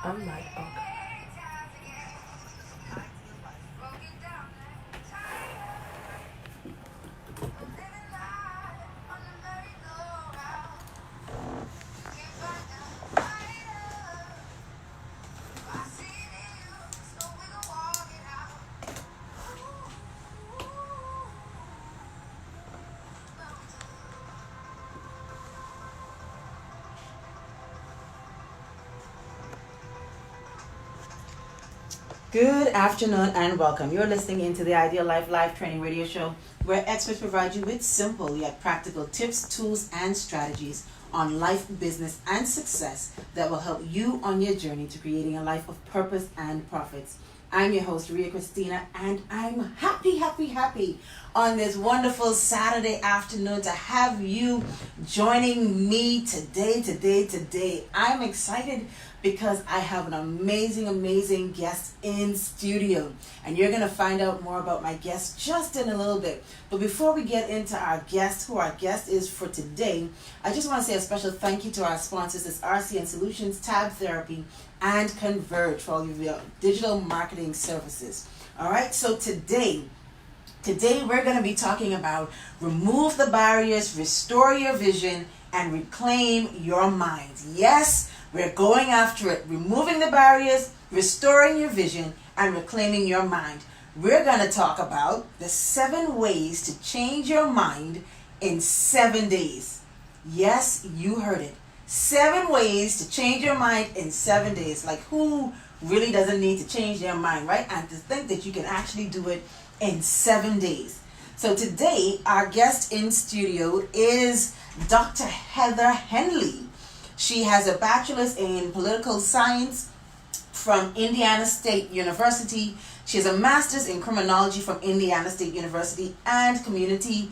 Unlike, okay. Good afternoon and welcome. You're listening into the Ideal Life Training Radio Show, where experts provide you with simple yet practical tips, tools, and strategies on life, business, and success that will help you on your journey to creating a life of purpose and profits. I'm your host, Ria Christina, and I'm happy on this wonderful Saturday afternoon to have you joining me today. I'm excited because I have an amazing guest in studio, and you're going to find out more about my guest just in a little bit. But before we get into our guest, who our guest is for today, I just want to say a special thank you to our sponsors, it's RCN Solutions, Tab Therapy, and Converge for all of your digital marketing services. All right, so today we're going to be talking about remove the barriers, restore your vision, and reclaim your mind. Yes, we're going after it. Removing the barriers, restoring your vision, and reclaiming your mind. We're going to talk about the 7 ways to change your mind in 7 days. Yes, you heard it. 7 ways to change your mind in 7 days. Like, who really doesn't need to change their mind, right? And to think that you can actually do it in 7 days. So today, our guest in studio is Dr. Heather Henley. She has a bachelor's in political science from Indiana State University. She has a master's in criminology from Indiana State University and community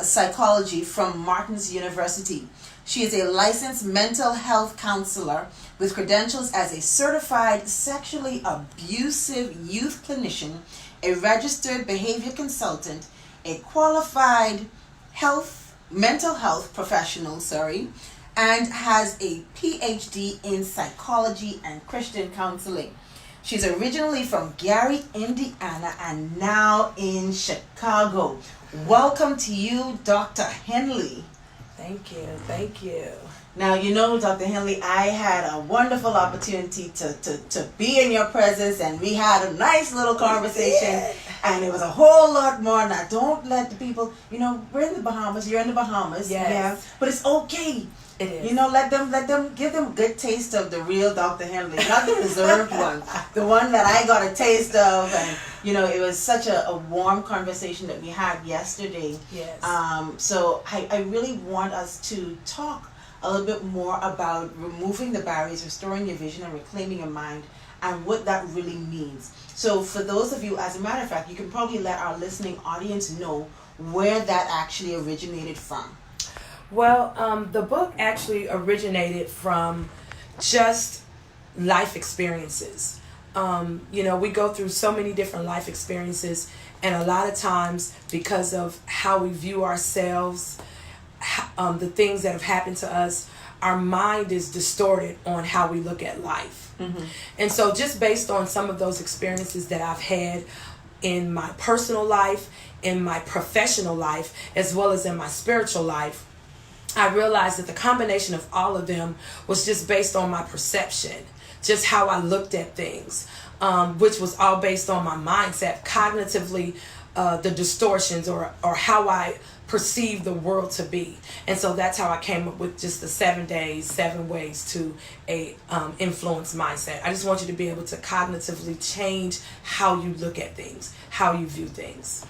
psychology from Martins University. She is a licensed mental health counselor with credentials as a certified sexually abusive youth clinician, a registered behavior consultant, a qualified mental health professional, and has a PhD in psychology and Christian counseling. She's originally from Gary, Indiana, and now in Chicago. Welcome to you, Dr. Henley. Thank you. Now, you know, Dr. Henley, I had a wonderful opportunity to be in your presence, and we had a nice little conversation, and it was a whole lot more. Now, don't let the people, we're in the Bahamas, you're in the Bahamas, yeah, but it's okay. It is. Let them give them a good taste of the real Dr. Henley, not the preserved one, the one that I got a taste of, and it was such a warm conversation that we had yesterday. Yes. So I really want us to talk a little bit more about removing the barriers, restoring your vision, and reclaiming your mind, and what that really means. So for those of you, as a matter of fact, you can probably let our listening audience know where that actually originated from. Well, the book actually originated from just life experiences. We go through so many different life experiences, and a lot of times because of how we view ourselves, the things that have happened to us, our mind is distorted on how we look at life. Mm-hmm. And so just based on some of those experiences that I've had in my personal life, in my professional life, as well as in my spiritual life, I realized that the combination of all of them was just based on my perception, just how I looked at things, which was all based on my mindset, cognitively, the distortions or how I perceive the world to be. And so that's how I came up with just the 7 days, 7 ways to influence mindset. I just want you to be able to cognitively change how you look at things, how you view things.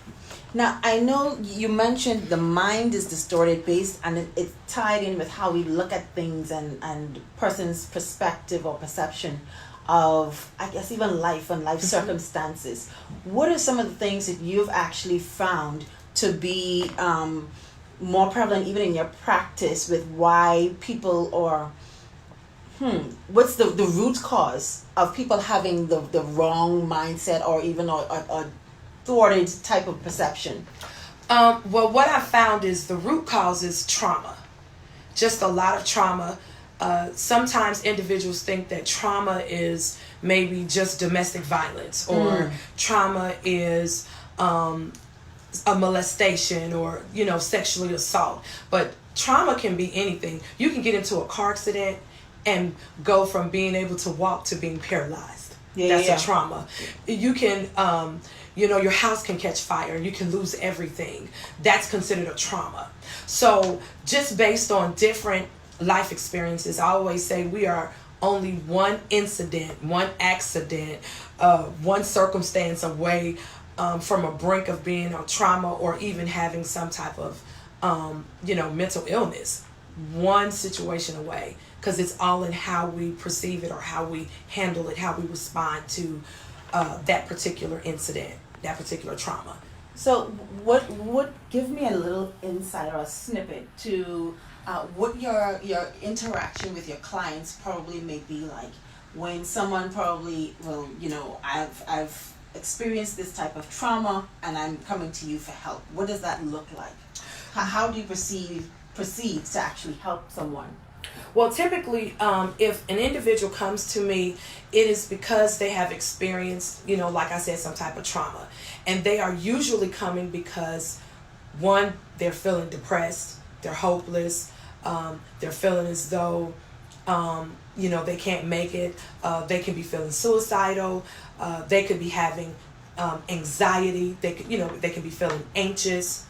Now, I know you mentioned the mind is distorted based, and it's tied in with how we look at things and person's perspective or perception of, I guess, even life and life circumstances. What are some of the things that you've actually found to be more prevalent even in your practice with why people what's the root cause of people having the wrong mindset or even a thwarted type of perception? Well, what I found is the root cause is trauma. Just a lot of trauma sometimes individuals think that trauma is maybe just domestic violence, or trauma is a molestation, or sexually assault. But trauma can be anything. You can get into a car accident and go from being able to walk to being paralyzed. That's a trauma. You can your house can catch fire, you can lose everything. That's considered a trauma. So just based on different life experiences, I always say we are only one incident, one accident, one circumstance away from a brink of being on trauma, or even having some type of mental illness. One situation away, because it's all in how we perceive it, or how we handle it, how we respond to that particular incident, that particular trauma. So what would give me a little insight or a snippet to what your interaction with your clients probably may be like when someone probably, well, I've experienced this type of trauma and I'm coming to you for help. What does that look like? How do you proceed to actually help someone? Well, typically, if an individual comes to me, it is because they have experienced, like I said, some type of trauma. And they are usually coming because, one, they're feeling depressed, they're hopeless, they're feeling as though, they can't make it. They can be feeling suicidal. They could be having anxiety. They can be feeling anxious.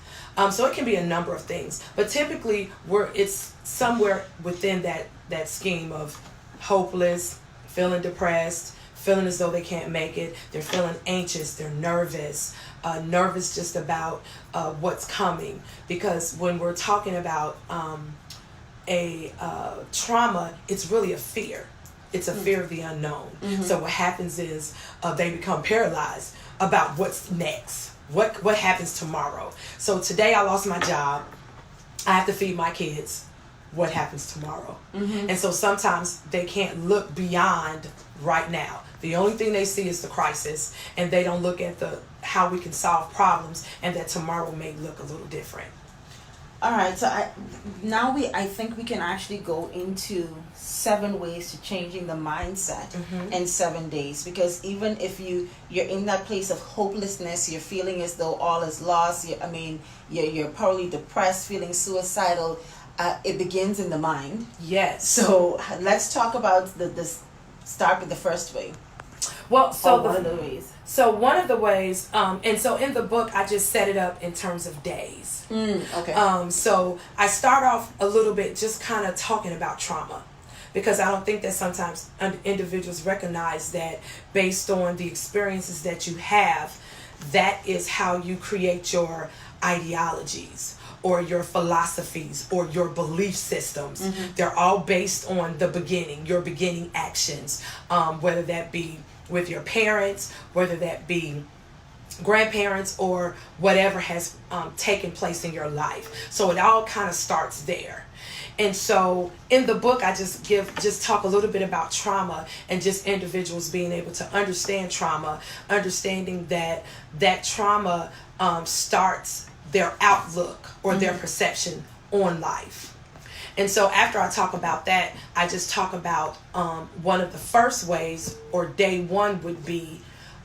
So it can be a number of things, but typically it's somewhere within that scheme of hopeless, feeling depressed, feeling as though they can't make it. They're feeling anxious. They're nervous just about what's coming. Because when we're talking about a trauma, it's really a fear. It's a fear of the unknown. So what happens is they become paralyzed about what's next. What happens tomorrow? So today I lost my job. I have to feed my kids. What happens tomorrow? And so sometimes they can't look beyond right now. The only thing they see is the crisis, and they don't look at how we can solve problems, and that tomorrow may look a little different. All right, so I think we can actually go into 7 ways to changing the mindset in 7 days. Because even if you're in that place of hopelessness, you're feeling as though all is lost. You're probably depressed, feeling suicidal. It begins in the mind. Yes. So let's talk about start with the first way. Well, so one of the ways. So one of the ways, and so in the book, I just set it up in terms of days. Okay. So I start off a little bit just kind of talking about trauma, because I don't think that sometimes individuals recognize that based on the experiences that you have, that is how you create your ideologies or your philosophies or your belief systems. They're all based on your beginning actions, whether that be with your parents, whether that be grandparents, or whatever has taken place in your life. So it all kind of starts there. And so in the book, I just talk a little bit about trauma, and just individuals being able to understand trauma, understanding that trauma starts their outlook or their perception on life. And so after I talk about that, I just talk about one of the first ways, or day one would be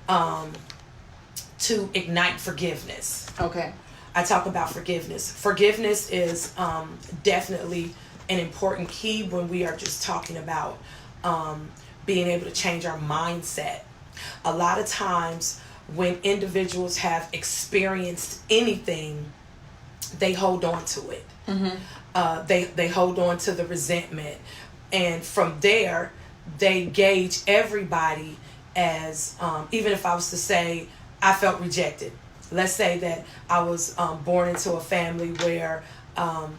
to ignite forgiveness. Okay. I talk about forgiveness. Forgiveness is definitely an important key when we are just talking about being able to change our mindset. A lot of times when individuals have experienced anything, they hold on to it. They hold on to the resentment, and from there they gauge everybody as even if I was to say I felt rejected. Let's say that I was born into a family where I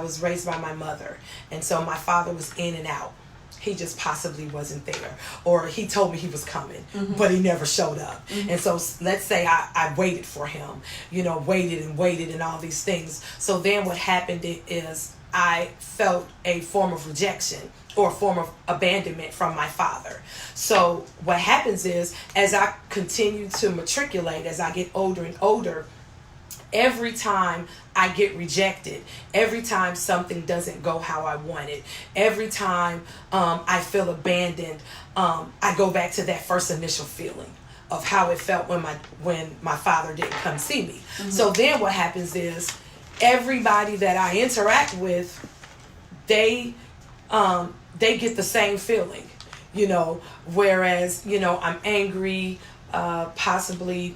was raised by my mother, and so my father was in and out. He just possibly wasn't there, or he told me he was coming, but he never showed up. And so let's say I waited for him, waited and all these things. So then what happened is I felt a form of rejection or a form of abandonment from my father. So what happens is, as I continue to matriculate, as I get older and older, every time I get rejected, every time something doesn't go how I want it, every time I feel abandoned, I go back to that first initial feeling of how it felt when my father didn't come see me. So then what happens is everybody that I interact with, they get the same feeling, whereas, I'm angry, possibly,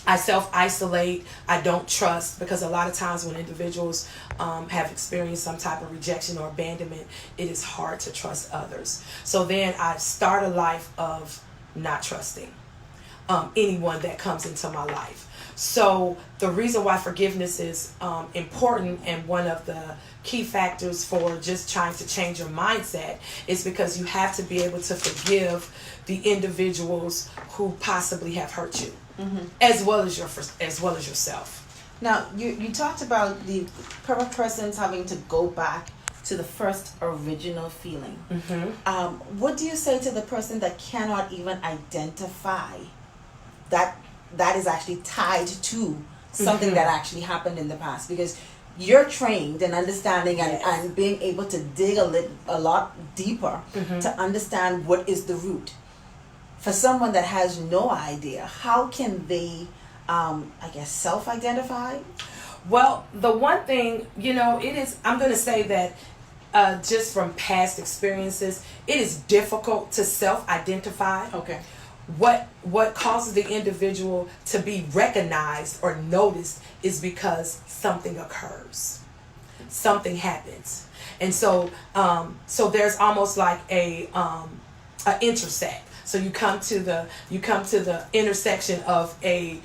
I self-isolate, I don't trust, because a lot of times when individuals have experienced some type of rejection or abandonment, it is hard to trust others. So then I start a life of not trusting anyone that comes into my life. So the reason why forgiveness is important, and one of the key factors for just trying to change your mindset, is because you have to be able to forgive the individuals who possibly have hurt you, as well as yourself. Now, you talked about the persons having to go back to the first original feeling. What do you say to the person that cannot even identify that is actually tied to something that actually happened in the past? Because you're trained in understanding and being able to dig a lot deeper to understand what is the root. For someone that has no idea, how can they, self-identify? Well, the one thing, I'm going to say that just from past experiences, it is difficult to self-identify. Okay. What causes the individual to be recognized or noticed is because something occurs, something happens, and so there's almost like a intersect. So you come to the intersection of a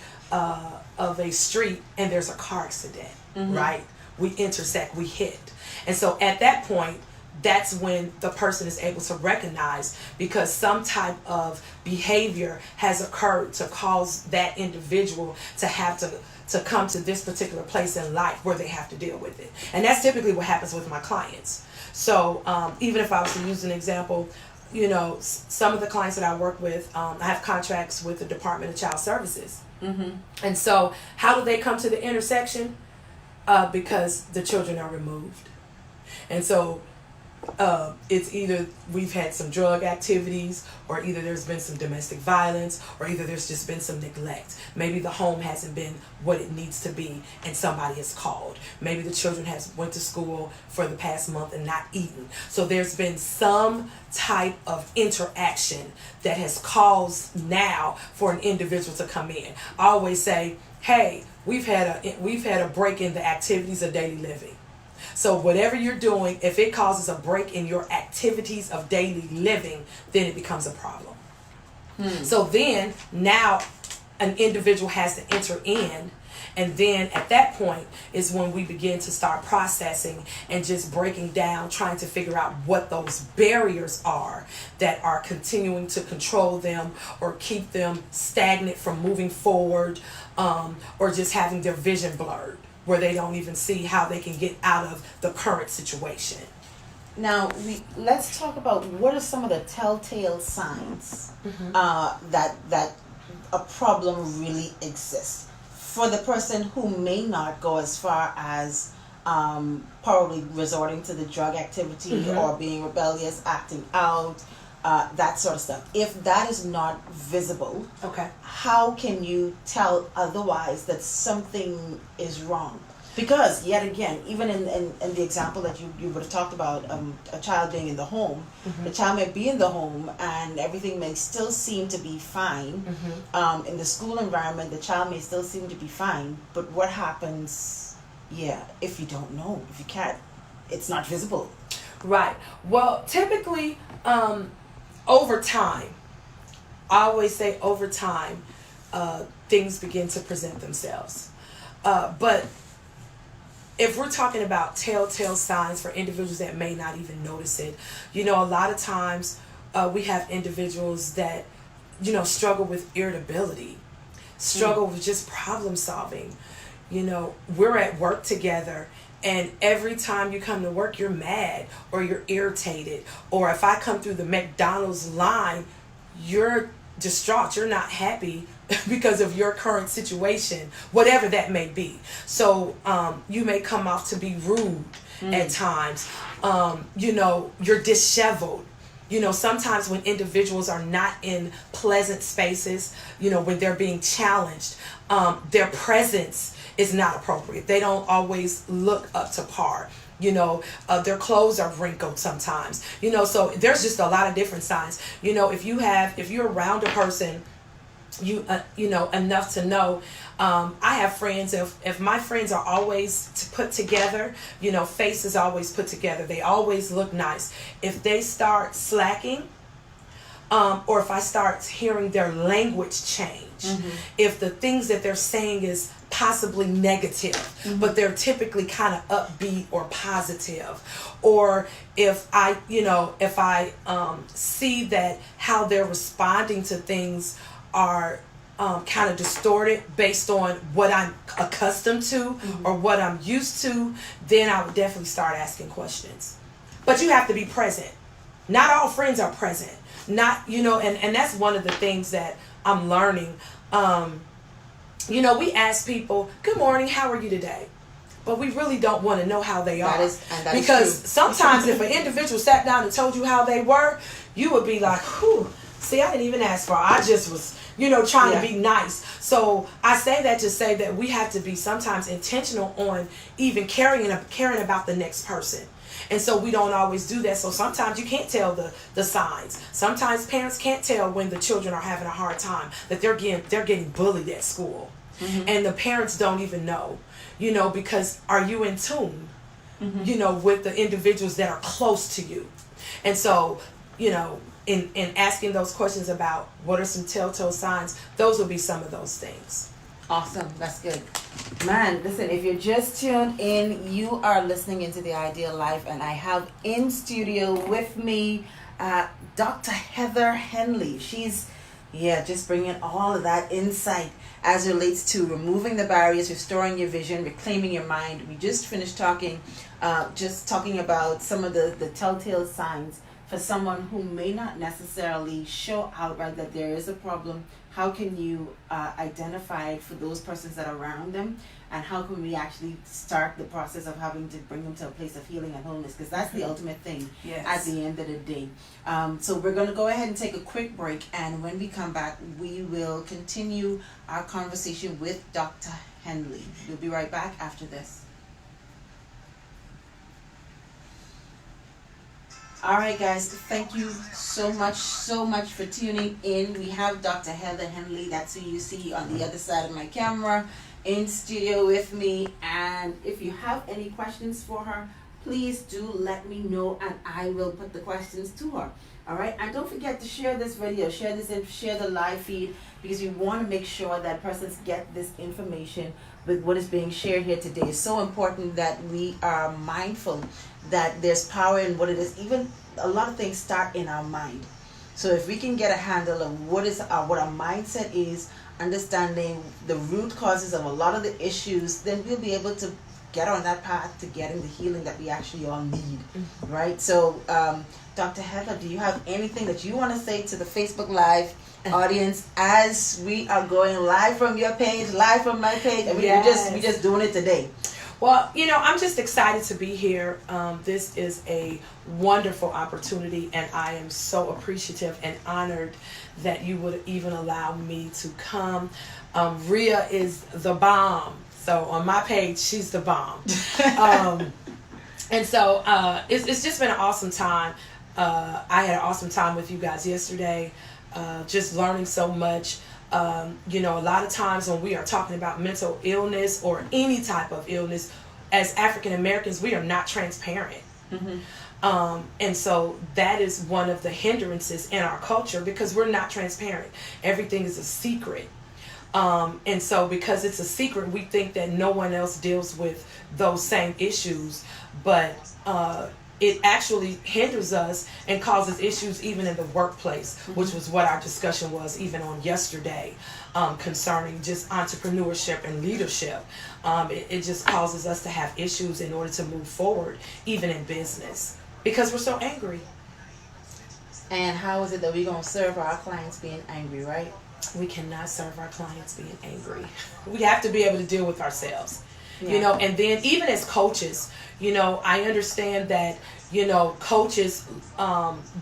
street, and there's a car accident, right? We intersect, we hit, and so at that point, that's when the person is able to recognize, because some type of behavior has occurred to cause that individual to have to come to this particular place in life where they have to deal with it. And that's typically what happens with my clients. So even if I was to use an example, some of the clients that I work with, I have contracts with the Department of Child Services. And so how do they come to the intersection? Because the children are removed. And so it's either we've had some drug activities, or either there's been some domestic violence, or either there's just been some neglect. Maybe the home hasn't been what it needs to be and somebody has called. Maybe the children has went to school for the past month and not eaten. So there's been some type of interaction that has caused now for an individual to come in. I always say, hey, we've had a break in the activities of daily living. So whatever you're doing, if it causes a break in your activities of daily living, then it becomes a problem. So then now an individual has to enter in, and then at that point is when we begin to start processing and just breaking down, trying to figure out what those barriers are that are continuing to control them or keep them stagnant from moving forward, or just having their vision blurred, where they don't even see how they can get out of the current situation. Now, let's talk about what are some of the telltale signs that a problem really exists for the person who may not go as far as probably resorting to the drug activity or being rebellious, acting out, that sort of stuff. If that is not visible, how can you tell otherwise that something is wrong? Because yet again, even in the example that you would have talked about, a child being in the home, the child may be in the home and everything may still seem to be fine. In the school environment, the child may still seem to be fine. But what happens, if you don't know, if you can't, it's not visible. Right. Well, typically, over time, I always say over time, things begin to present themselves. But if we're talking about telltale signs for individuals that may not even notice it, a lot of times we have individuals that, struggle with irritability, struggle with just problem solving. We're at work together, and every time you come to work, you're mad or you're irritated. Or if I come through the McDonald's line, you're distraught, you're not happy because of your current situation, whatever that may be. So you may come off to be rude at times. You're disheveled. Sometimes when individuals are not in pleasant spaces, when they're being challenged, their presence is not appropriate. They don't always look up to par. Their clothes are wrinkled sometimes. So there's just a lot of different signs. If you're around a person, enough to know. I have friends. If my friends are always put together, faces always put together. They always look nice. If they start slacking, or if I start hearing their language change, if the things that they're saying is possibly negative, but they're typically kind of upbeat or positive, or if I see that how they're responding to things are kind of distorted based on what I'm accustomed to or what I'm used to, then I would definitely start asking questions. But you have to be present. Not all friends are present. And that's one of the things that I'm learning. We ask people, "Good morning, how are you today?" But we really don't want to know how they are. Because sometimes if an individual sat down and told you how they were, you would be like, "Whew, see, I didn't even ask for it. I just was, trying to be nice." So I say that to say that we have to be sometimes intentional on even caring about the next person. And so we don't always do that. So sometimes you can't tell the signs. Sometimes parents can't tell when the children are having a hard time, that they're getting bullied at school. And the parents don't even know, because are you in tune, with the individuals that are close to you? And so, in asking those questions about what are some telltale signs, those will be some of those things. Awesome. That's good. Man, listen, if you're just tuned in, you are listening into The Ideal Life, and I have in studio with me Dr. Heather Henley. She's, just bringing all of that insight as it relates to removing the barriers, restoring your vision, reclaiming your mind. We just finished talking about some of the telltale signs for someone who may not necessarily show outright that there is a problem. How can you identify for those persons that are around them, and how can we actually start the process of having to bring them to a place of healing and wholeness? Because that's the ultimate thing at the end of the day. So we're going to go ahead and take a quick break, and when we come back, we will continue our conversation with Dr. Henley. We'll be right back after this. All right, guys, thank you so much for tuning in. We have Dr. Heather Henley, that's who you see on the other side of my camera, in studio with me. And if you have any questions for her, please do let me know, and I will put the questions to her. All right, and don't forget to share this video, share the live feed, because we want to make sure that persons get this information with what is being shared here today. It's so important that we are mindful that there's power in what it is. Even a lot of things start in our mind. So if we can get a handle on what our mindset is, understanding the root causes of a lot of the issues, then we'll be able to get on that path to getting the healing that we actually all need, right? So, Dr. Heather, do you have anything that you want to say to the Facebook Live audience as we are going live from your page, live from my page, and we're just doing it today? Well, I'm just excited to be here. This is a wonderful opportunity, and I am so appreciative and honored that you would even allow me to come. Rhea is the bomb. So on my page, she's the bomb. And so it's just been an awesome time. I had an awesome time with you guys yesterday, just learning so much. A lot of times when we are talking about mental illness or any type of illness, as African Americans, we are not transparent. And so that is one of the hindrances in our culture, because we're not transparent. Everything is a secret. And so because it's a secret, we think that no one else deals with those same issues, but it actually hinders us and causes issues even in the workplace, which was what our discussion was even on yesterday, concerning just entrepreneurship and leadership. It just causes us to have issues in order to move forward, even in business, because we're so angry. And how is it that we're going to serve our clients being angry, right? we cannot serve our clients being angry. We have to be able to deal with ourselves. Yeah. You know, and then even as coaches, you know, I understand that, you know, coaches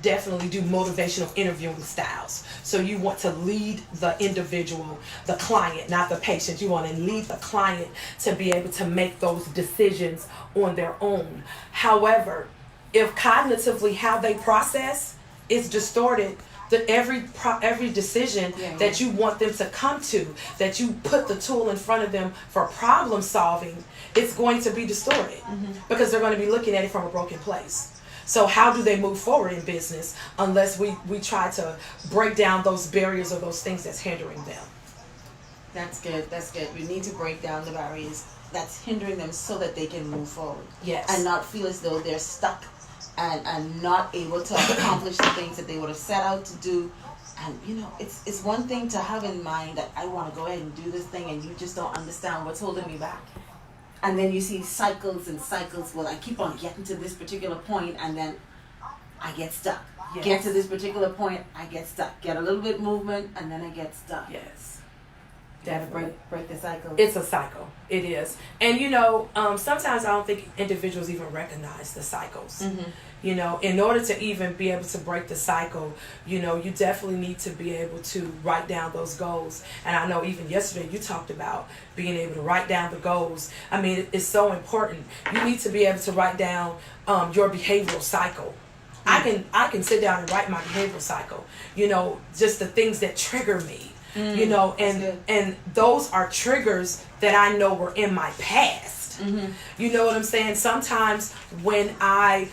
definitely do motivational interviewing styles. So you want to lead the individual, the client, not the patient. You want to lead the client to be able to make those decisions on their own. However, if cognitively how they process is distorted, that every decision that you want them to come to, that you put the tool in front of them for problem solving, it's going to be distorted because they're going to be looking at it from a broken place. So how do they move forward in business unless we try to break down those barriers or those things that's hindering them? That's good. That's good. We need to break down the barriers that's hindering them so that they can move forward. Yes. And not feel as though they're stuck and not able to accomplish the things that they would have set out to do. And you know, it's one thing to have in mind that I want to go ahead and do this thing, and you just don't understand what's holding me back. And then you see cycles and cycles. Well, I keep on getting to this particular point, and then I get stuck. Yes. Get to this particular point, I get stuck. Get a little bit movement, and then I get stuck. Yes. Gotta break the cycle. It's a cycle. It is. And you know, sometimes I don't think individuals even recognize the cycles. You know, in order to even be able to break the cycle, you know, you definitely need to be able to write down those goals. And I know even yesterday you talked about being able to write down the goals. I mean, it's so important. You need to be able to write down your behavioral cycle. I can sit down and write my behavioral cycle. You know, just the things that trigger me. You know, and those are triggers that I know were in my past. You know what I'm saying? Sometimes when I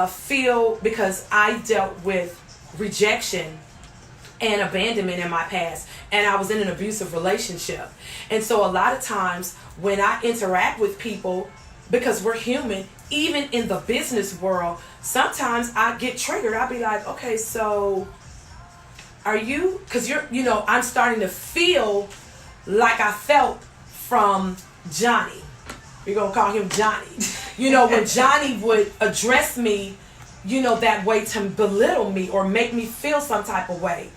feel, because I dealt with rejection and abandonment in my past, and I was in an abusive relationship. And so a lot of times when I interact with people, because we're human, even in the business world, sometimes I get triggered. I'll be like, okay, so are you, because you know, I'm starting to feel like I felt from Johnny. We're going to call him Johnny. You know, when Johnny would address me, you know, that way to belittle me or make me feel some type of way.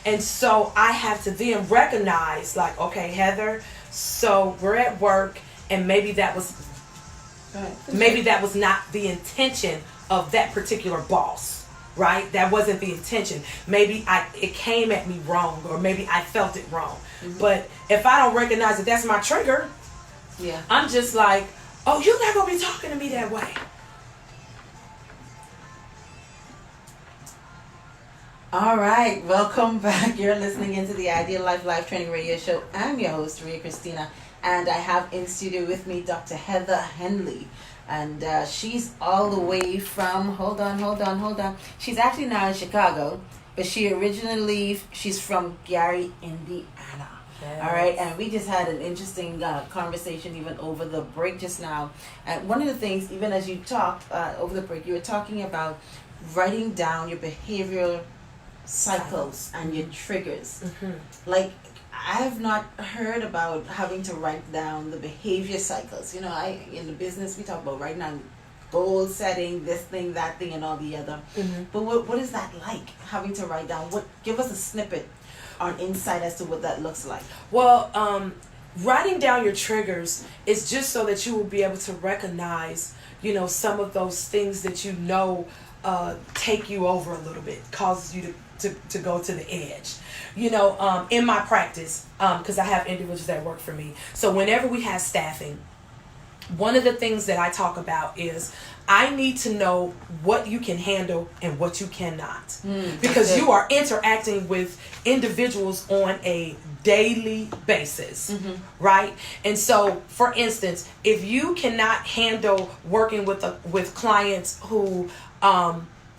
And so I have to then recognize, like, okay, Heather, so we're at work, and maybe that was not the intention of that particular boss. Right? That wasn't the intention. Maybe it came at me wrong, or maybe I felt it wrong. But if I don't recognize that that's my trigger, I'm just like, oh, you're not going to be talking to me that way. All right, welcome back. You're listening into the Ideal Life Training Radio Show. I'm your host, Ria Christina, and I have in studio with me Dr. Heather Henley. And she's all the way from, hold on. She's actually now in Chicago, but she's from Gary, Indiana. Yes. All right, and we just had an interesting conversation even over the break just now. And one of the things, even as you talked over the break, you were talking about writing down your behavioral cycles and your triggers. Like, I have not heard about having to write down the behavior cycles. You know, in the business we talk about writing down goal setting, this thing, that thing, and all the other. But what is that like? Having to write down give us a snippet or insight as to what that looks like. Well, writing down your triggers is just so that you will be able to recognize, you know, some of those things that you know take you over a little bit, causes you to go to the edge. You know, in my practice, because I have individuals that work for me. So whenever we have staffing, one of the things that I talk about is I need to know what you can handle and what you cannot. Because you are interacting with individuals on a daily basis, right? And so, for instance, if you cannot handle working with clients who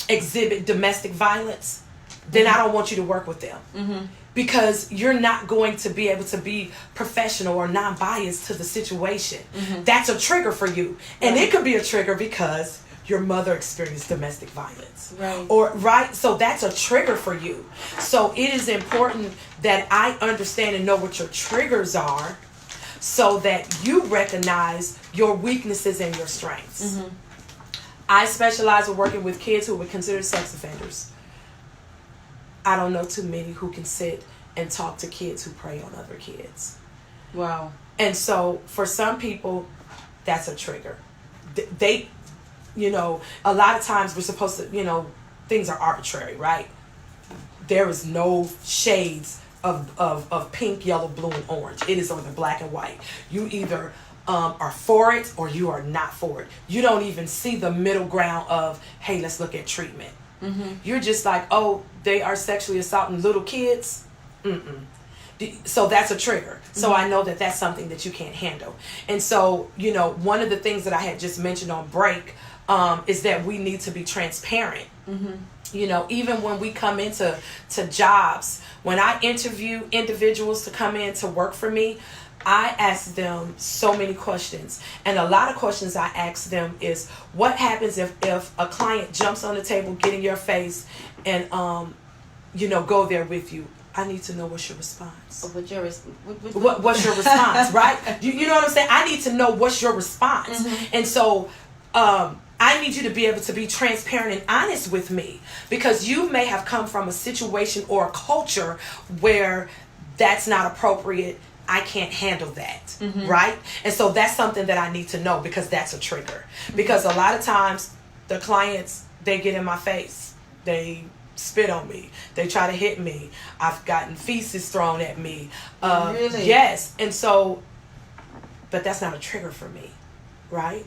exhibit domestic violence, then I don't want you to work with them. Because you're not going to be able to be professional or non-biased to the situation. That's a trigger for you. And it could be a trigger because your mother experienced domestic violence. So that's a trigger for you. So it is important that I understand and know what your triggers are so that you recognize your weaknesses and your strengths. I specialize in working with kids who would consider sex offenders. I don't know too many who can sit and talk to kids who prey on other kids. Wow. And so for some people, that's a trigger. They, you know, a lot of times we're supposed to, you know, things are arbitrary, right? There is no shades of pink, yellow, blue, and orange. It is either black and white. You either are for it or you are not for it. You don't even see the middle ground of, hey, let's look at treatment. You're just like, oh, they are sexually assaulting little kids. So that's a trigger. So I know that that's something that you can't handle. And so, you know, one of the things that I had just mentioned on break is that we need to be transparent. You know, even when we come into jobs, when I interview individuals to come in to work for me, I ask them so many questions. And a lot of questions I ask them is, what happens if a client jumps on the table, get in your face, and, you know, go there with you? I need to know what's your response. What's your response, right? You know what I'm saying? I need to know what's your response. And so I need you to be able to be transparent and honest with me, because you may have come from a situation or a culture where that's not appropriate. I can't handle that, right? And so that's something that I need to know, because that's a trigger. Because a lot of times the clients, they get in my face. They spit on me. They try to hit me. I've gotten feces thrown at me. Really? Yes. And so, but that's not a trigger for me, right?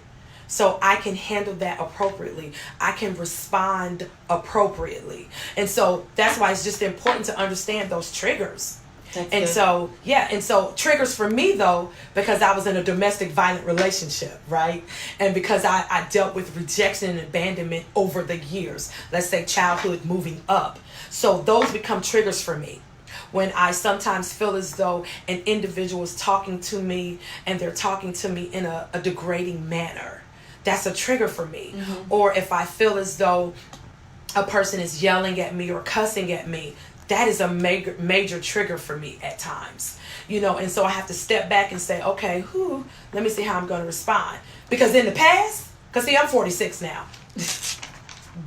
So I can handle that appropriately. I can respond appropriately. And so that's why it's just important to understand those triggers. That's and good. so, yeah, and so triggers for me, though, because I was in a domestic violent relationship, right? And because I dealt with rejection and abandonment over the years, let's say childhood moving up. So those become triggers for me. When I sometimes feel as though an individual is talking to me and they're talking to me in a degrading manner, that's a trigger for me. Or if I feel as though a person is yelling at me or cussing at me, that is a major trigger for me at times, you know. And so I have to step back and say, okay, let me see how I'm going to respond. Because in the past, because see, I'm 46 now,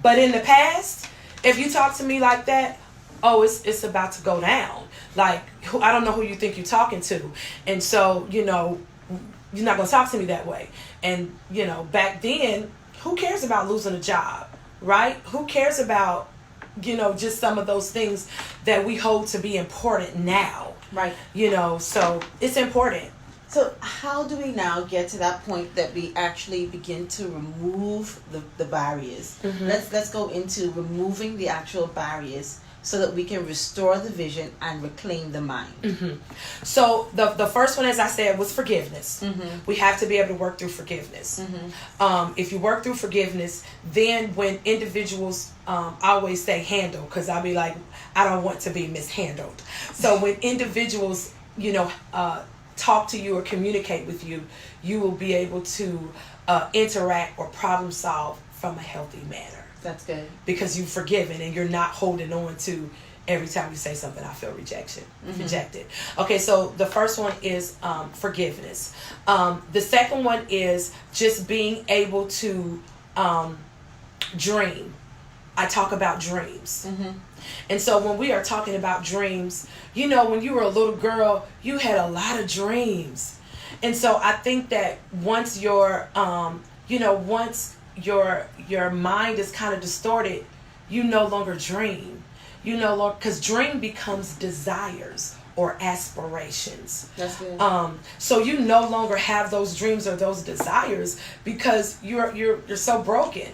but in the past, if you talk to me like that, oh, it's about to go down. Like, I don't know who you think you're talking to. And so, you know, you're not going to talk to me that way. And, you know, back then, who cares about losing a job, right? Who cares about, you know, just some of those things that we hold to be important now. Right. You know, so it's important. So how do we now get to that point that we actually begin to remove the barriers? Let's go into removing the actual barriers so that we can restore the vision and reclaim the mind. So the first one, as I said, was forgiveness. We have to be able to work through forgiveness. If you work through forgiveness, then when individuals, I always say handle, because I'll be like, I don't want to be mishandled. So when individuals, you know, talk to you or communicate with you, you will be able to interact or problem solve from a healthy manner. That's good. Because you've forgiven and you're not holding on to every time you say something, I feel rejected. Okay, so the first one is forgiveness. The second one is just being able to dream. I talk about dreams. And so when we are talking about dreams, you know, when you were a little girl, you had a lot of dreams. And so I think that once your mind is kind of distorted, you no longer dream. You no longer, because dream becomes desires or aspirations. That's good. So you no longer have those dreams or those desires because you're so broken.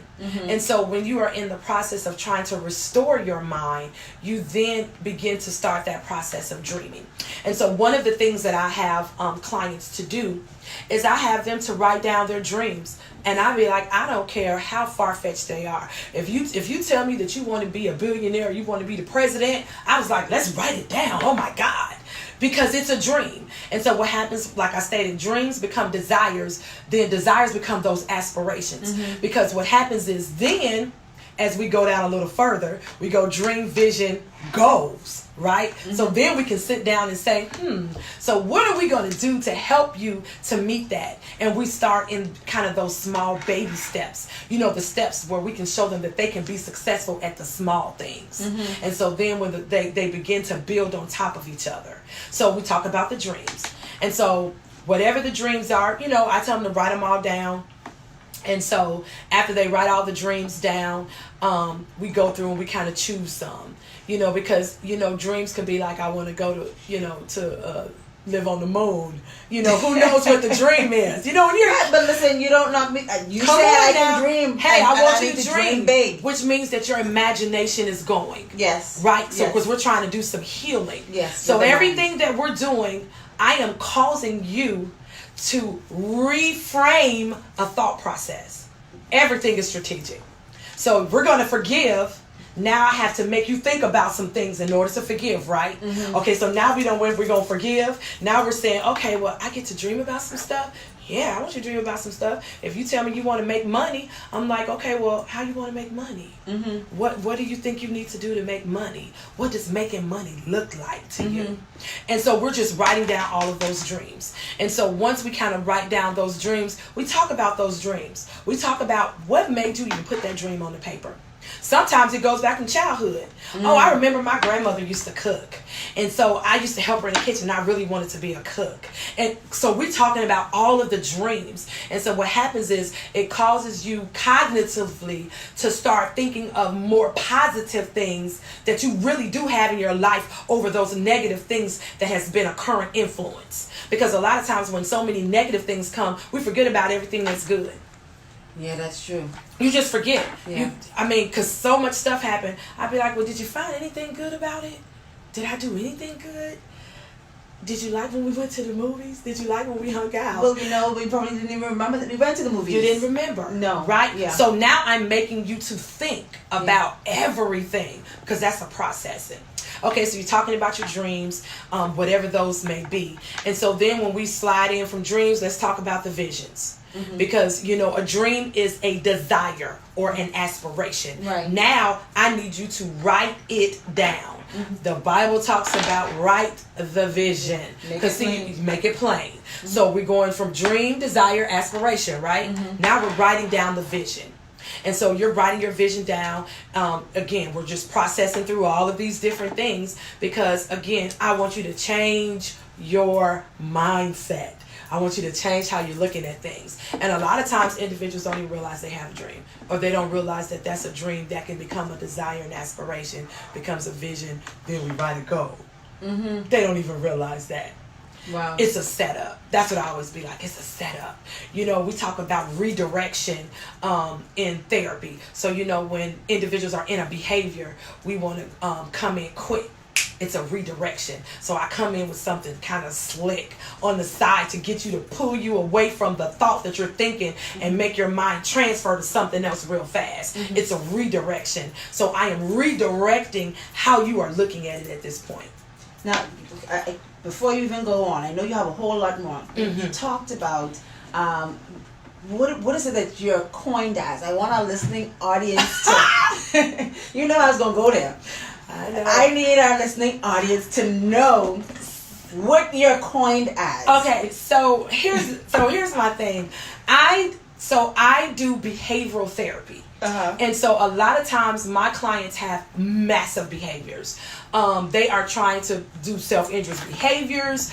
And so when you are in the process of trying to restore your mind, you then begin to start that process of dreaming. And so one of the things that I have clients to do is I have them to write down their dreams. And I be like, I don't care how far-fetched they are. If you tell me that you want to be a billionaire, you want to be the president, I was like, let's write it down. Oh my God. Because it's a dream. And so what happens, like I stated, dreams become desires, then desires become those aspirations. Because what happens is then as we go down a little further, we go dream, vision, goals, right? So then we can sit down and say, so what are we going to do to help you to meet that? And we start in kind of those small baby steps, the steps where we can show them that they can be successful at the small things. And so then when they begin to build on top of each other. So we talk about the dreams. And so whatever the dreams are, I tell them to write them all down. And so after they write all the dreams down, we go through and we kind of choose some, because, dreams can be like, I want to go to, live on the moon. Who knows what the dream is? When you're... But listen, you don't knock me. You Come said I on now. can dream. Hey, I want you need to dream big. which means that your imagination is going. Yes. Right? So, Yes. because we're trying to do some healing. Yes. So with the everything that we're doing, I am causing you to reframe a thought process. Everything is strategic. So we're going to forgive. Now I have to make you think about some things in order to forgive, right? Okay, so now we're going to forgive. Now we're saying, okay, well, I get to dream about some stuff. Yeah, I want you to dream about some stuff. If you tell me you want to make money, I'm like, okay, well, how you want to make money? What do you think you need to do to make money? What does making money look like to you? And so we're just writing down all of those dreams. And so once we kind of write down those dreams, we talk about those dreams. We talk about what made you even put that dream on the paper. Sometimes it goes back in childhood. Oh, I remember my grandmother used to cook. And so I used to help her in the kitchen. I really wanted to be a cook. And so we're talking about all of the dreams. And so what happens is it causes you cognitively to start thinking of more positive things that you really do have in your life over those negative things that has been a current influence. Because a lot of times when so many negative things come, we forget about everything that's good. Yeah, that's true. You just forget. Yeah. Because so much stuff happened. I'd be like, well, did you find anything good about it? Did I do anything good? Did you like when we went to the movies? Did you like when we hung out? Well, we probably didn't even remember that we went to the movies. You didn't remember. No. Right? Yeah. So now I'm making you to think about everything, because that's a processing. Okay, so you're talking about your dreams, whatever those may be. And so then when we slide in from dreams, let's talk about the visions. Because, a dream is a desire or an aspiration. Right. Now, I need you to write it down. The Bible talks about write the vision. Because make it plain. So we're going from dream, desire, aspiration, right? Now we're writing down the vision. And so you're writing your vision down. Again, we're just processing through all of these different things because, again, I want you to change your mindset. I want you to change how you're looking at things. And a lot of times individuals don't even realize they have a dream, or they don't realize that that's a dream that can become a desire and aspiration, becomes a vision, then we write a goal. They don't even realize that. Wow. It's a setup. That's what I always be like. It's a setup. We talk about redirection in therapy. So, when individuals are in a behavior, we want to come in quick. It's a redirection. So I come in with something kind of slick on the side to get you to pull you away from the thought that you're thinking and make your mind transfer to something else real fast. It's a redirection. So I am redirecting how you are looking at it at this point. Now, before you even go on, I know you have a whole lot more. You talked about what is it that you're coined as? I want our listening audience to... You know I was going to go there. I need our listening audience to know what you're coined as. Okay, so here's my thing. I do behavioral therapy. And so a lot of times my clients have massive behaviors. They are trying to do self-injurious behaviors.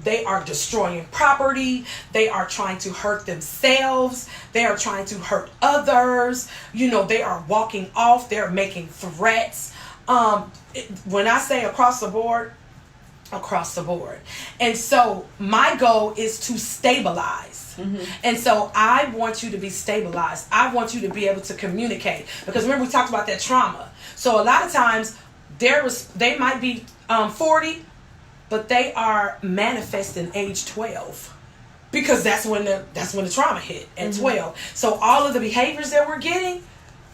They are destroying property. They are trying to hurt themselves. They are trying to hurt others. They are walking off. They're making threats. When I say across the board. And so my goal is to stabilize. And so I want you to be stabilized. I want you to be able to communicate. Because remember we talked about that trauma. So a lot of times they might be 40, but they are manifesting age 12. Because that's when the trauma hit at 12. So all of the behaviors that we're getting,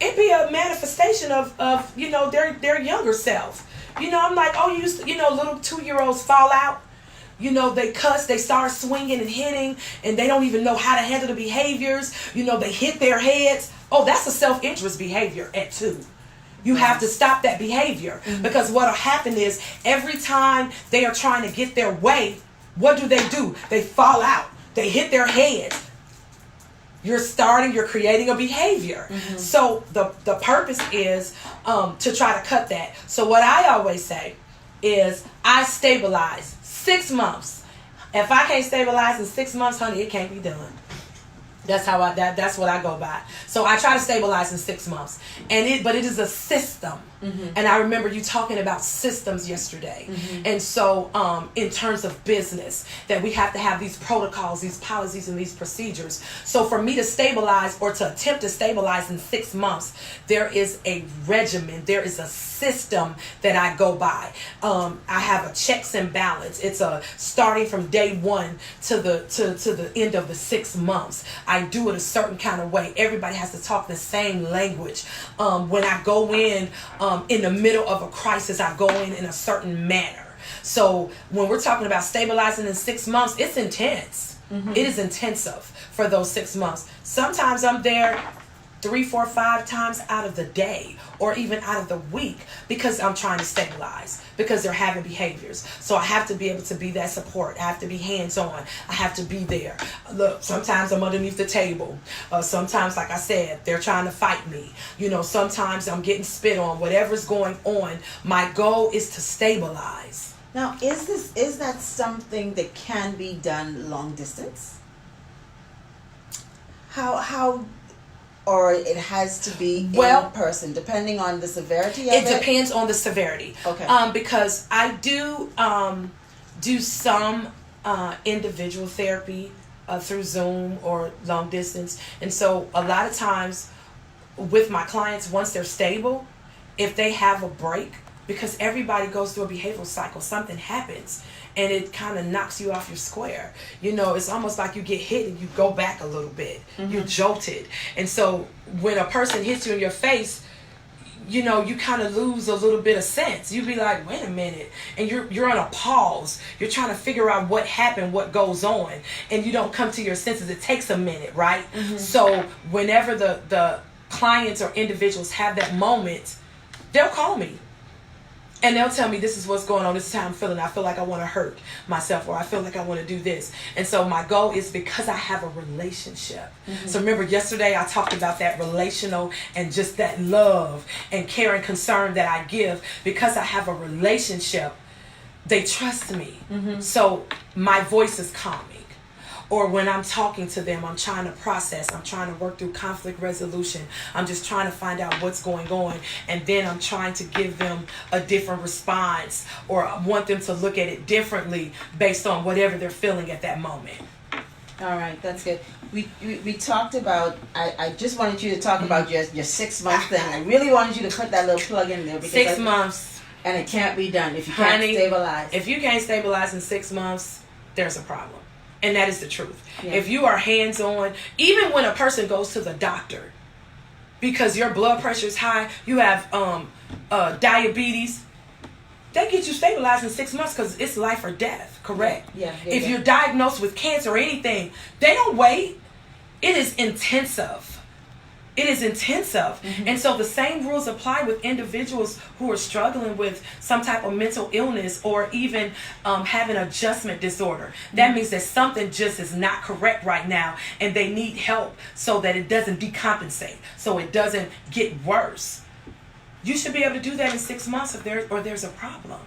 it'd be a manifestation of their younger self. I'm like, oh, you used to, little 2-year-olds fall out. They cuss, they start swinging and hitting, and they don't even know how to handle the behaviors. They hit their heads. Oh, that's a self-interest behavior at 2. You have to stop that behavior, because what'll happen is every time they are trying to get their way, what do? They fall out. They hit their head. You're creating a behavior. So the purpose is to try to cut that. So what I always say is I stabilize 6 months. If I can't stabilize in 6 months, honey, it can't be done. That's how that's what I go by. So I try to stabilize in 6 months. But it is a system. And I remember you talking about systems yesterday. And so in terms of business, that we have to have these protocols, these policies, and these procedures. So for me to stabilize, or to attempt to stabilize in 6 months, there is a regimen, there is a system that I go by. I have a checks and balance. It's a starting from day 1 to the end of the 6 months. I do it a certain kind of way. Everybody has to talk the same language. When I go in the middle of a crisis, I go in a certain manner. So when we're talking about stabilizing in 6 months, it's intense. It is intensive for those 6 months. Sometimes I'm there 3, 4, 5 times out of the day, or even out of the week, because I'm trying to stabilize, because they're having behaviors. So I have to be able to be that support. I have to be hands-on. I have to be there. Look, sometimes I'm underneath the table. Sometimes, like I said, they're trying to fight me. Sometimes I'm getting spit on. Whatever's going on, my goal is to stabilize. Now, is that something that can be done long distance? How or it has to be in person, depending on the severity of it? It depends on the severity. Okay. Because I do some individual therapy through Zoom or long distance. And so a lot of times with my clients, once they're stable, if they have a break, because everybody goes through a behavioral cycle, something happens and it kind of knocks you off your square. It's almost like you get hit and you go back a little bit. You're jolted. And so when a person hits you in your face, you kind of lose a little bit of sense. You be like, wait a minute. And you're on a pause. You're trying to figure out what happened, what goes on. And you don't come to your senses. It takes a minute, right? So whenever the clients or individuals have that moment, they'll call me. And they'll tell me, this is what's going on. This is how I'm feeling. I feel like I want to hurt myself, or I feel like I want to do this. And so my goal is, because I have a relationship. So remember yesterday I talked about that relational and just that love and care and concern that I give. Because I have a relationship, they trust me. So my voice is calming. Or when I'm talking to them, I'm trying to process. I'm trying to work through conflict resolution. I'm just trying to find out what's going on. And then I'm trying to give them a different response, or I want them to look at it differently based on whatever they're feeling at that moment. All right, that's good. We talked about, I just wanted you to talk about your 6 month thing. I really wanted you to put that little plug in there. Because 6 months. And it can't be done if you can't stabilize. If you can't stabilize in 6 months, there's a problem. And that is the truth. Yeah. If you are hands-on, even when a person goes to the doctor because your blood pressure is high, you have diabetes, they get you stabilized in 6 months because it's life or death, correct? Yeah. If you're diagnosed with cancer or anything, they don't wait. It is intensive. It is intensive. And so the same rules apply with individuals who are struggling with some type of mental illness, or even having adjustment disorder. That means that something just is not correct right now, and they need help so that it doesn't decompensate, so it doesn't get worse. You should be able to do that in 6 months if there's a problem.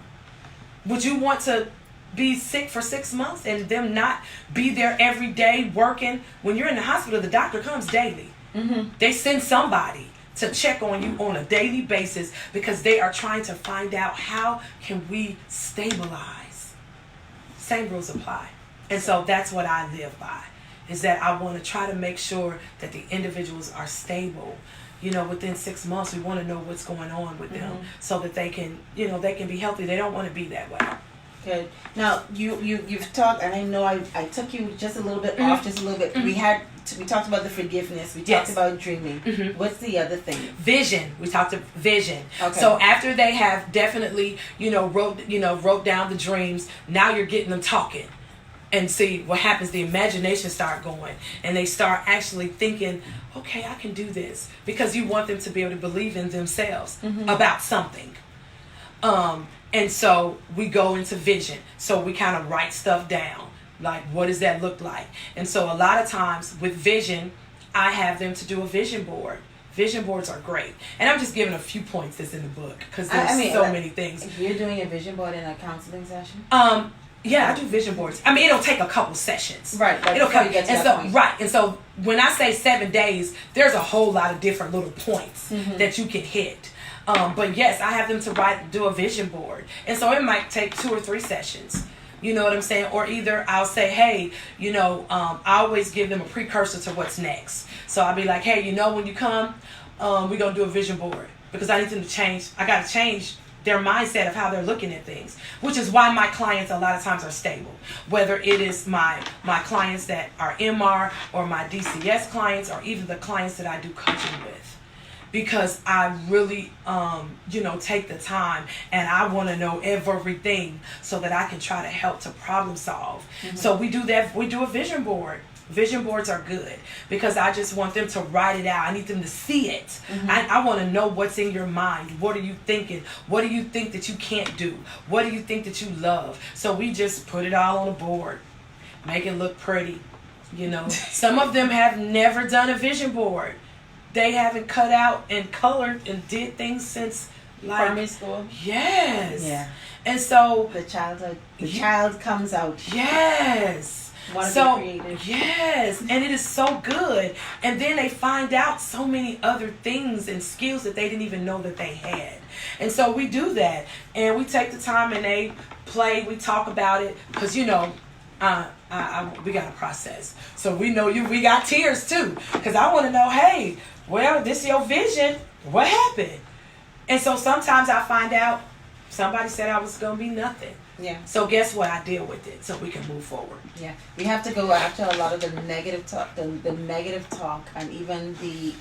Would you want to be sick for 6 months and them not be there every day working? When you're in the hospital, the doctor comes daily. They send somebody to check on you on a daily basis, because they are trying to find out, how can we stabilize? Same rules apply. And so that's what I live by, is that I want to try to make sure that the individuals are stable. Within 6 months, we want to know what's going on with them, so that they can, they can be healthy. They don't want to be that way. Good. Now you've talked, and I know I took you just a little bit off, just a little bit. We talked about the forgiveness. We talked about dreaming. What's the other thing? Vision. We talked about vision. Okay. So after they have definitely, wrote down the dreams, now you're getting them talking. And see what happens, the imagination start going, and they start actually thinking, okay, I can do this, because you want them to be able to believe in themselves about something. And so we go into vision. So we kind of write stuff down, like what does that look like? And so a lot of times with vision, I have them to do a vision board. Vision boards are great, and I'm just giving a few points that's in the book, because there's so many things. If you're doing a vision board in a counseling session, yeah, I do vision boards. I mean, it'll take a couple sessions. Right. It'll come. Get to and that so point. right. And so when I say 7 days, there's a whole lot of different little points that you can hit. But yes, I have them to do a vision board, and so it might take 2 or 3 sessions. You know what I'm saying? Or either I'll say, hey, I always give them a precursor to what's next. So I'll be like, hey, when you come, we're gonna do a vision board, because I need them to change. I gotta change their mindset of how they're looking at things, which is why my clients a lot of times are stable. Whether it is my clients that are MR, or my DCS clients, or even the clients that I do coaching with, because I really take the time, and I want to know everything so that I can try to help to problem solve. So we do that. We do a vision board. Vision boards are good, because I just want them to write it out. I need them to see it. I want to know what's in your mind. What are you thinking? What do you think that you can't do? What do you think that you love? So we just put it all on the board, make it look pretty. Some of them have never done a vision board. They haven't cut out and colored and did things since primary school. Yes. Yeah. And so the child comes out. Yes. Want to be creative. Yes, and it is so good. And then they find out so many other things and skills that they didn't even know that they had. And so we do that, and we take the time, and they play. We talk about it, because we got a process. So we got tears too, because I want to know, hey, well, this is your vision. What happened? And so sometimes I find out somebody said I was gonna be nothing. Yeah. So guess what? I deal with it so we can move forward. Yeah. We have to go after a lot of the negative talk, the negative talk, and even the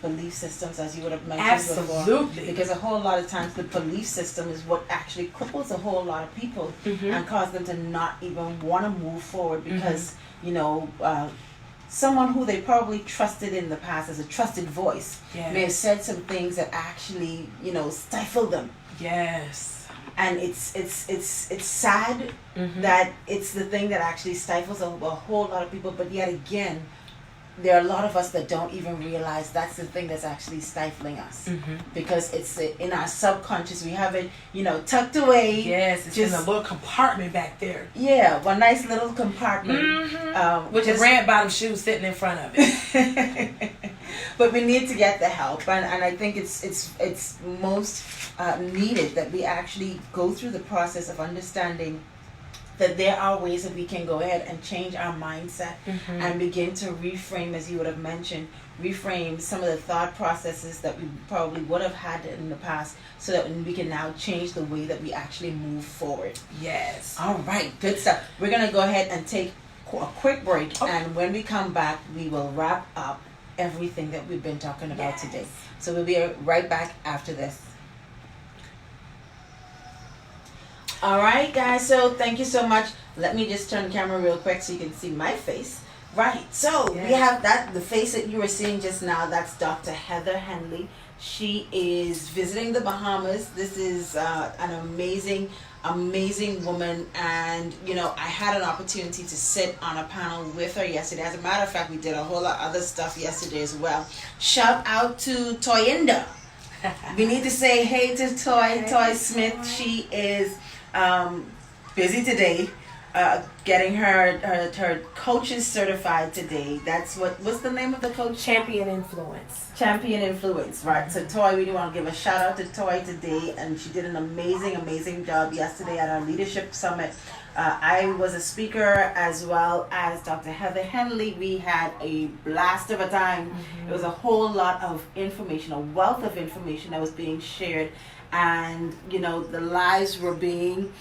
belief systems, as you would have mentioned before. Absolutely. Because a whole lot of times the belief system is what actually cripples a whole lot of people and causes them to not even want to move forward, because someone who they probably trusted in the past as a trusted voice may have said some things that actually stifled them. Yes. And it's sad that it's the thing that actually stifles a whole lot of people. But yet again, there are a lot of us that don't even realize that's the thing that's actually stifling us, because it's in our subconscious. We have it, tucked away. Yes, it's just in a little compartment back there. Yeah, one nice little compartment with the red bottom shoes sitting in front of it. But we need to get the help, and I think it's most needed that we actually go through the process of understanding that there are ways that we can go ahead and change our mindset and begin to reframe, as you would have mentioned, reframe some of the thought processes that we probably would have had in the past, so that we can now change the way that we actually move forward. Yes. All right, good stuff. We're going to go ahead and take a quick break, and when we come back, we will wrap up everything that we've been talking about today. So we'll be right back after this. All right, guys, so thank you so much. Let me just turn the camera real quick so you can see my face. Right, so we have the face that you were seeing just now. That's Dr. Heather Henley. She is visiting the Bahamas. This is an amazing woman, and I had an opportunity to sit on a panel with her yesterday. As a matter of fact, we did a whole lot of other stuff yesterday as well. Shout out to Toyinda. We need to say hey to Toy Smith. She is busy today, getting her coaches certified today. That's what's the name of the coach? Champion Influence. Champion Influence, right. So Toy, we want to give a shout out to Toy today, and she did an amazing job yesterday at our leadership summit. I was a speaker, as well as Dr. Heather Henley. We had a blast of a time. It was a whole lot of information, a wealth of information that was being shared, and the lives were being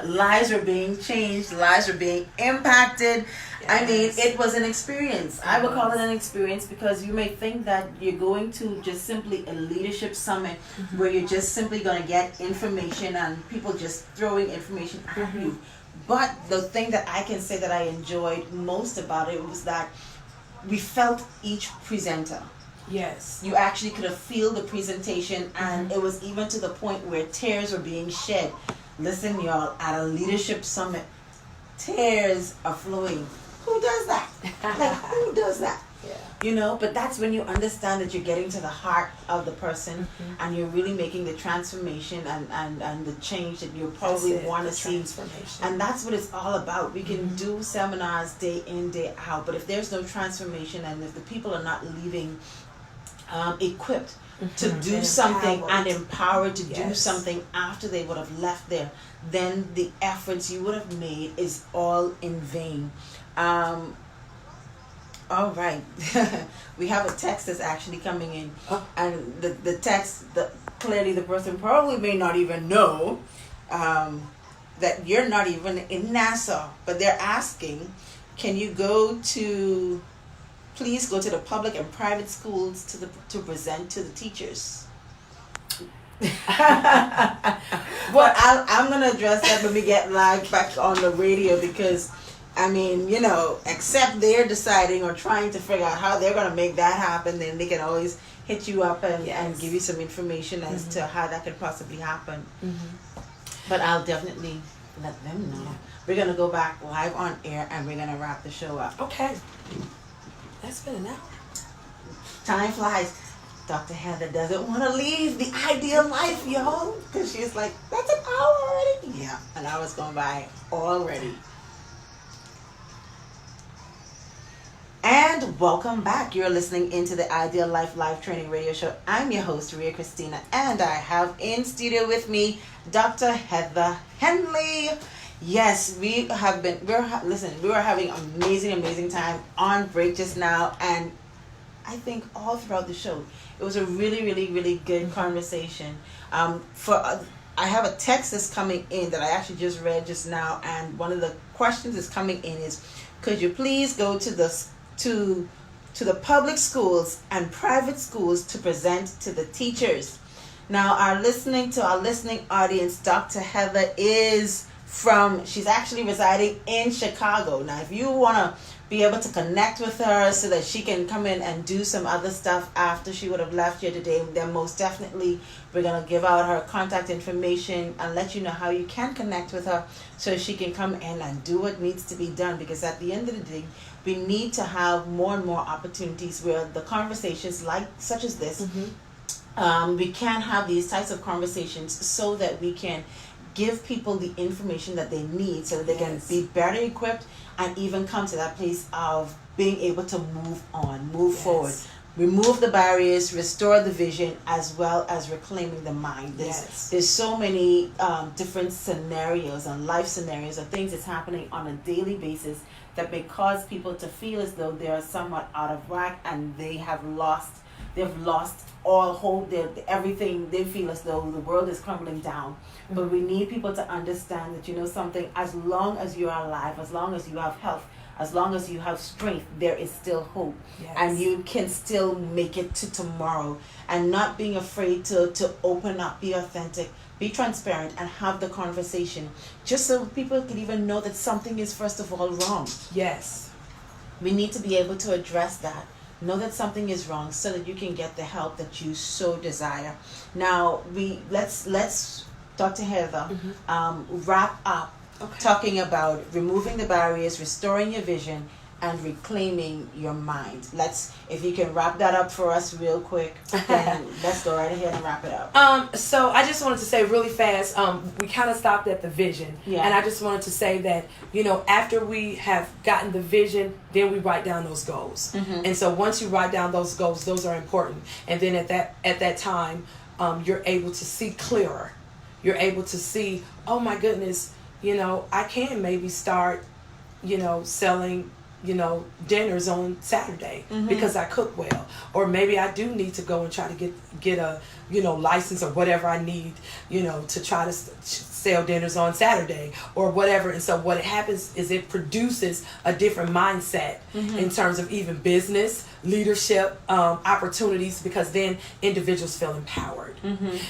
lives were being changed, lives were being impacted. I mean, it was an experience. I would call it an experience because you may think that you're going to just simply a leadership summit where you're just simply going to get information and people just throwing information at you. But the thing that I can say that I enjoyed most about it was that we felt each presenter. Yes. You actually could have feel the presentation, and it was even to the point where tears were being shed. Listen, y'all, at a leadership summit, tears are flowing. Who does that? Like, who does that? Yeah. You know, but that's when you understand that you're getting to the heart of the person and you're really making the transformation and the change that you probably want to see. And that's what it's all about. We can do seminars day in, day out, but if there's no transformation and if the people are not leaving equipped to do something and empowered to do something after they would have left there, then the efforts you would have made is all in vain. All right. We have a text that's actually coming in, and the text, clearly the person probably may not even know that you're not even in Nassau, but they're asking, can you please go to the public and private schools to present to the teachers? Well, I'm gonna address that when we get live back on the radio, because I mean, you know, except they're deciding or trying to figure out how they're gonna make that happen, then they can always hit you up and give you some information as to how that could possibly happen. But I'll definitely let them know. We're gonna go back live on air and we're gonna wrap the show up. Okay. That's been enough. Time flies. Dr. Heather doesn't want to leave the ideal life, y'all, because she's like, that's an hour already. Yeah, an hour's gone by already. And welcome back. You're listening into the Ideal Life Live Training Radio Show. I'm your host, Ria Christina, and I have in studio with me Dr. Heather Henley. Yes, we were having amazing time on break just now, and I think all throughout the show, it was a really good conversation. I have a text that's coming in that I actually just read just now, and one of the questions that's coming in is, could you please go to the public schools and private schools to present to the teachers? Now, our listening audience, Dr. Heather she's actually residing in Chicago. Now, if you want to be able to connect with her so that she can come in and do some other stuff after she would have left here today, then most definitely we're going to give out her contact information and let you know how you can connect with her so she can come in and do what needs to be done. Because at the end of the day, we need to have more and more opportunities where the conversations such as this, we can have these types of conversations so that we can give people the information that they need so that they can be better equipped and even come to that place of being able to move forward, remove the barriers, restore the vision, as well as reclaiming the mind. There's so many different scenarios and life scenarios and things that's happening on a daily basis that may cause people to feel as though they are somewhat out of whack and they've lost all hope, everything. They feel as though the world is crumbling down. But we need people to understand that, you know something, as long as you are alive, as long as you have health, as long as you have strength, there is still hope. And you can still make it to tomorrow. And not being afraid to open up, be authentic, be transparent, and have the conversation, just so people can even know that something is first of all wrong. Yes. We need to be able to address that. Know that something is wrong so that you can get the help that you so desire. Now, let's Dr. Heather, wrap up talking about removing the barriers, restoring your vision, and reclaiming your mind. If you can wrap that up for us real quick, then let's go right ahead and wrap it up. So I just wanted to say really fast, we kind of stopped at the vision. And I just wanted to say that, you know, after we have gotten the vision, then we write down those goals. And so once you write down those goals, those are important. And then at that time, you're able to see clearer. You're able to see, oh my goodness, you know, I can maybe start, you know, selling dinners on Saturday because I cook well, or maybe I do need to go and try to get a license or whatever I need to try to sell dinners on Saturday or whatever. And so what it happens is it produces a different mindset in terms of even business leadership opportunities, because then individuals feel empowered.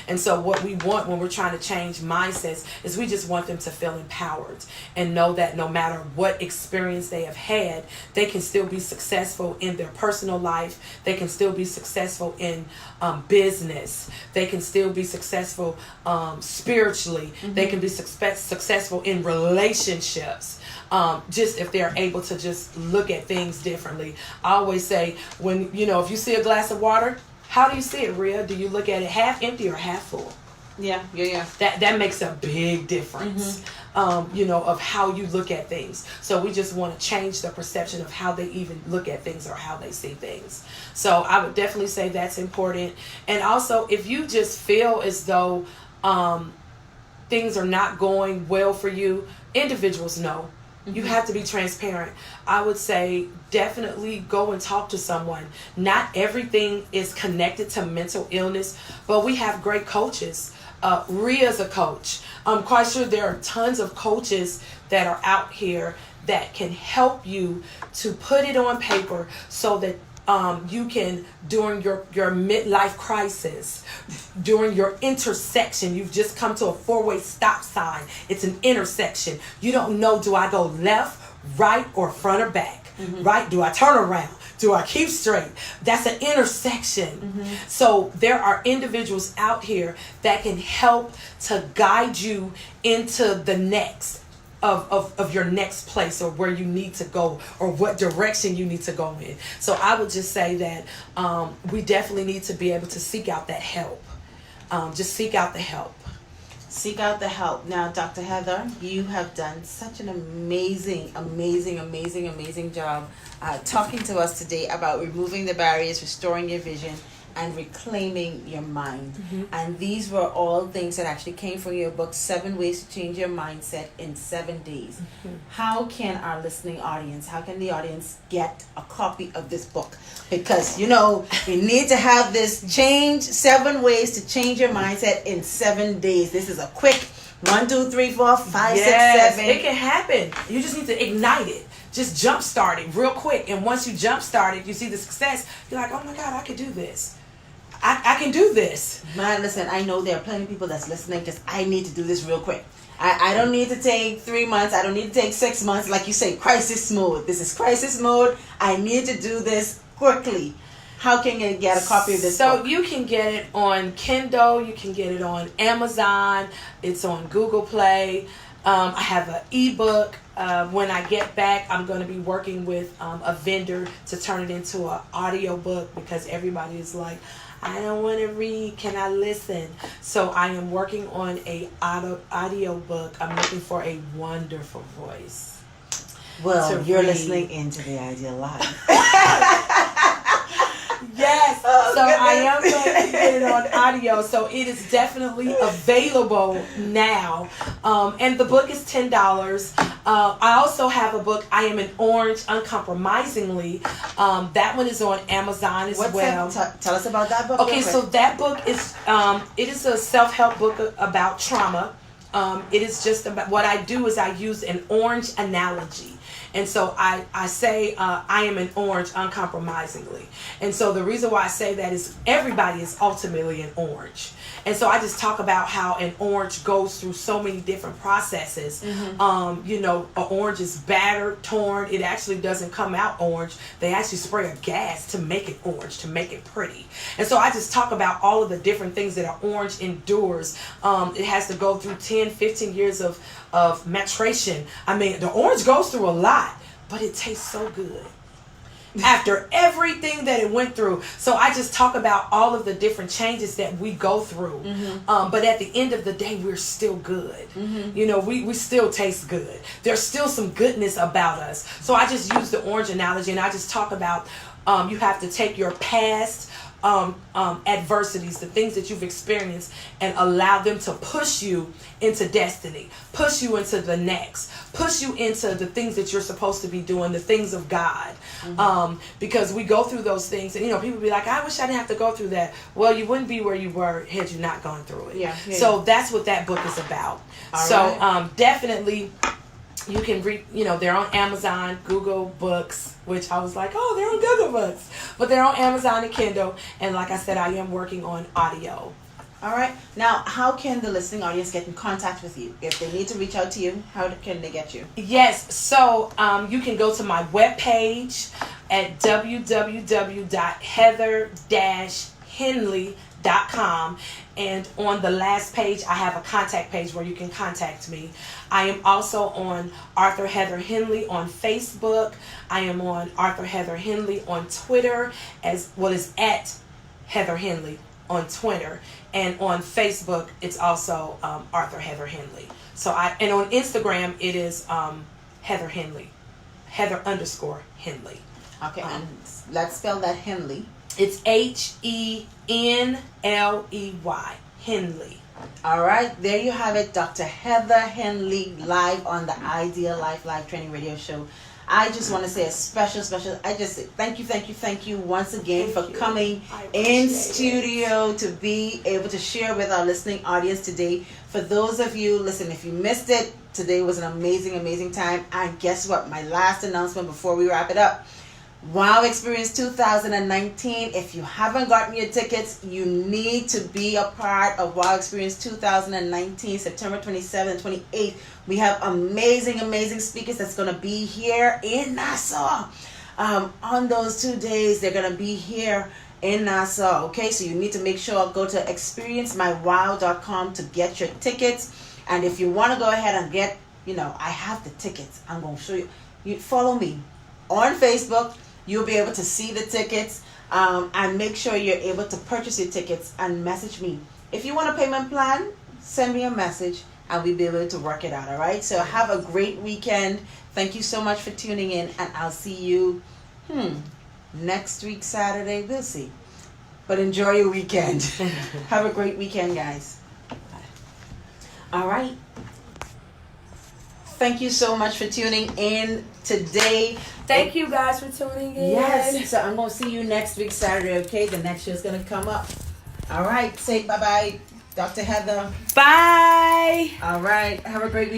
And so what we want when we're trying to change mindsets is we just want them to feel empowered and know that no matter what experience they have had, they can still be successful in their personal life. They can still be successful in business. They can still be successful spiritually. They can be successful in relationships. Just if they're able to just look at things differently. I always say, when if you see a glass of water, how do you see it, Rhea? Do you look at it half empty or half full? Yeah. That makes a big difference, of how you look at things. So we just want to change the perception of how they even look at things or how they see things. So I would definitely say that's important. And also, if you just feel as though things are not going well for you, individuals know. You have to be transparent. I would say definitely go and talk to someone. Not everything is connected to mental illness, but we have great coaches. Rhea's a coach. I'm quite sure there are tons of coaches that are out here that can help you to put it on paper so that you can, during your midlife crisis, during your intersection, you've just come to a 4-way stop sign. It's an intersection. You don't know, do I go left, right, or front or back? Right? Do I turn around? Do I keep straight? That's an intersection. So there are individuals out here that can help to guide you into the next of your next place, or where you need to go, or what direction you need to go in. So I would just say that we definitely need to be able to seek out that help. Just seek out the help. Seek out the help. Now, Dr. Heather, you have done such an amazing job talking to us today about removing the barriers, restoring your vision, and reclaiming your mind. And these were all things that actually came from your book, 7 Ways to Change Your Mindset in 7 Days. How can our listening audience, how can the audience get a copy of this book? Because, you need to have this 7 ways to change your mindset in 7 days. This is a quick 1, 2, 3, 4, 5, 6, 7. It can happen. You just need to ignite it. Just jumpstart it real quick. And once you jumpstart it, you see the success, you're like, oh my God, I could do this. I can do this. Man, listen, I know there are plenty of people that's listening because I need to do this real quick. I don't need to take 3 months. I don't need to take 6 months. Like you say, crisis mode. This is crisis mode. I need to do this quickly. How can you get a copy of this book? So you can get it on Kindle. You can get it on Amazon. It's on Google Play. I have an ebook. When I get back, I'm going to be working with a vendor to turn it into an audio book, because everybody is like, I don't want to read. Can I listen? So I am working on a audio book. I'm looking for a wonderful voice. Well, you're listening into The Ideal Life. Yes. Oh, so goodness. I am going to get it on audio. So it is definitely available now. And the book is $10. I also have a book, I Am an Orange Uncompromisingly. That one is on Amazon as well. Tell us about that book. Okay, so that book is it is a self-help book about trauma. It is just about, what I do is I use an orange analogy. And so I say I am an orange uncompromisingly. And so the reason why I say that is everybody is ultimately an orange. And so I just talk about how an orange goes through so many different processes. An orange is battered, torn. It actually doesn't come out orange. They actually spray a gas to make it orange, to make it pretty. And so I just talk about all of the different things that an orange endures. It has to go through 10, 15 years of maturation. I mean, the orange goes through a lot, but it tastes so good after everything that it went through. So I just talk about all of the different changes that we go through. But at the end of the day, we're still good. We still taste good. There's still some goodness about us. So I just use the orange analogy, and I just talk about you have to take your past adversities, the things that you've experienced, and allow them to push you into destiny, push you into the next, push you into the things that you're supposed to be doing, the things of God. Because we go through those things, and people be like, I wish I didn't have to go through that. Well, you wouldn't be where you were had you not gone through it. So that's what that book is about. Definitely you can read, they're on Amazon, Google Books, which I was like, oh, they're on Google Books, but they're on Amazon and Kindle. And like I said, I am working on audio. All right. Now, how can the listening audience get in contact with you? If they need to reach out to you, how can they get you? Yes. So you can go to my webpage at www.heather-henley.com. And on the last page, I have a contact page where you can contact me. I am also on Arthur Heather Henley on Facebook. I am on Arthur Heather Henley on Twitter, as well as at Heather Henley on Twitter. And on Facebook, it's also Arthur Heather Henley. And on Instagram, it is Heather Henley, Heather_Henley. Okay, and let's spell that Henley. It's Henley. Henley. All right, there you have it, Dr. Heather Henley, live on the Ideal Life Live Training Radio Show. I just want to say a special, I just say thank you once again for coming in studio to be able to share with our listening audience today. For those of you, listen, if you missed it, today was an amazing time. And guess what? My last announcement before we wrap it up. Wow Experience 2019. If you haven't gotten your tickets, you need to be a part of Wow Experience 2019, September 27th and 28th. We have amazing speakers that's going to be here in Nassau. On those 2 days, they're going to be here in Nassau. Okay, so you need to make sure go to experiencemywow.com to get your tickets. And if you want to go ahead and get, I have the tickets. I'm going to show you. You follow me on Facebook. You'll be able to see the tickets, and make sure you're able to purchase your tickets and message me. If you want a payment plan, send me a message and we'll be able to work it out, all right? So have a great weekend. Thank you so much for tuning in, and I'll see you next week, Saturday. We'll see. But enjoy your weekend. Have a great weekend, guys. All right. Thank you so much for tuning in today. Thank you guys for tuning in. Yes. So I'm going to see you next week, Saturday, okay? The next show is going to come up. All right. Say bye-bye, Dr. Heather. Bye. All right. Have a great week.